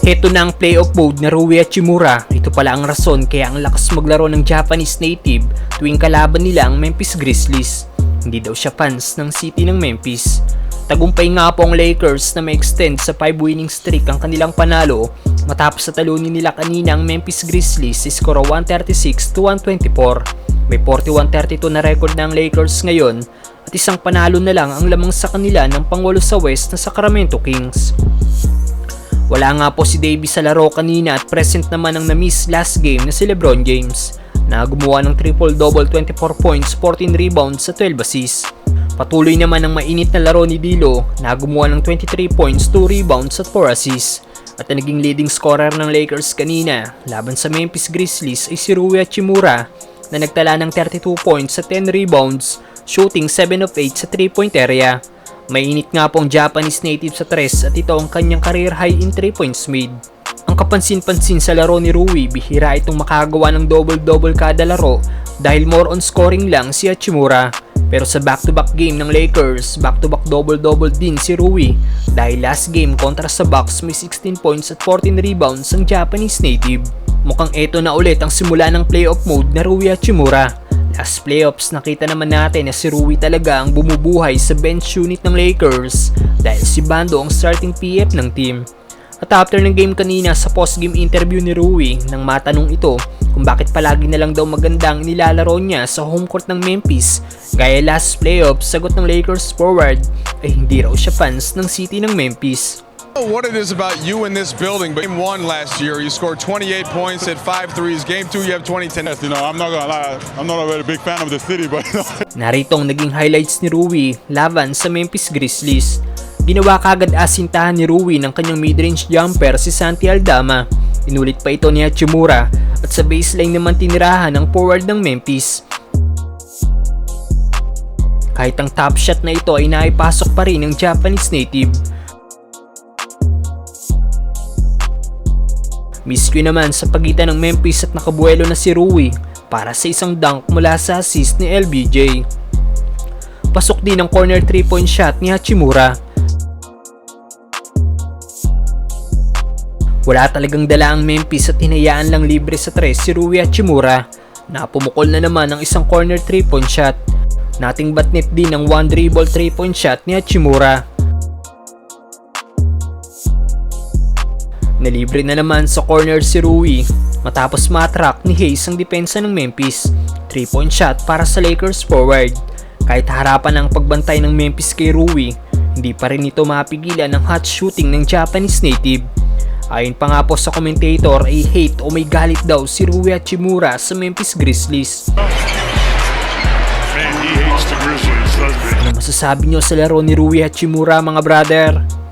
Heto na ang playoff mode na Rui Hachimura. Ito pala ang rason kaya ang lakas maglaro ng Japanese native tuwing kalaban nila ang Memphis Grizzlies. Hindi daw siya fans ng city ng Memphis. Tagumpay nga po ang Lakers na may extend sa 5 winning streak ang kanilang panalo matapos sa talunin nila kanina ang Memphis Grizzlies sa skoro 136-124. May 41-32 na record na ang Lakers ngayon at isang panalo na lang ang lamang sa kanila ng pangwalo sa West na Sacramento Kings. Wala nga po si Davis sa laro kanina at present naman ang na-miss last game na si LeBron James na gumawa ng triple-double 24 points, 14 rebounds at 12 assists. Patuloy naman ang mainit na laro ni D'Lo na gumawa ng 23 points, 2 rebounds at 4 assists. At ang naging leading scorer ng Lakers kanina laban sa Memphis Grizzlies ay si Rui Hachimura na nagtala ng 32 points at 10 rebounds, shooting 7 of 8 sa 3-point area. Mainit nga pong Japanese native sa tres at ito ang kanyang career high in 3 points made. Ang kapansin-pansin sa laro ni Rui, bihira itong makagawa ng double-double kada laro dahil more on scoring lang si Hachimura. Pero sa back-to-back game ng Lakers, back-to-back double-double din si Rui dahil last game kontra sa Bucks may 16 points at 14 rebounds ang Japanese native. Mukhang eto na ulit ang simula ng playoff mode na Rui Hachimura. Last playoffs nakita naman natin na si Rui talaga ang bumubuhay sa bench unit ng Lakers dahil si Bando ang starting PF ng team. At after ng game kanina sa post-game interview ni Rui nang matanong ito kung bakit palagi na lang daw maganda ang nilalaro niya sa home court ng Memphis gaya last playoffs, sagot ng Lakers forward ay hindi raw siya fans ng city ng Memphis. What it is about you in this building, but game 1 last year you scored 28 points at 5 threes. Game 2 you have 20-10. You know, I'm not gonna lie, I'm not a very big fan of the city, but Narito ang naging highlights ni Rui laban sa Memphis Grizzlies. Ginawa kagad asintahan ni Rui ng kanyang mid-range jumper si Santi Aldama. Inulit pa ito ni Hachimura at sa baseline naman tinirahan ng forward ng Memphis. Kahit ang top shot na ito ay naipasok pa rin ng Japanese native. Miscue naman sa pagitan ng Memphis at nakabuelo na si Rui para sa isang dunk mula sa assist ni LBJ. Pasok din ang corner 3-point shot ni Hachimura. Wala talagang dala ang Memphis at hinayaan lang libre sa tres si Rui Hachimura na pumukol na naman ang isang corner 3-point shot. Nating batnet din ang one dribble 3-point shot ni Hachimura. Nalibre na naman sa corner si Rui matapos matrack ni Hayes ang depensa ng Memphis. 3-point shot para sa Lakers forward. Kahit harapan ang pagbantay ng Memphis kay Rui, hindi pa rin ito mapigilan ng hot shooting ng Japanese native. Ayon pa nga po sa commentator ay hate o may galit daw si Rui Hachimura sa Memphis Grizzlies. man, he hates the Grizzlies. Ano masasabi nyo sa laro ni Rui Hachimura mga brother?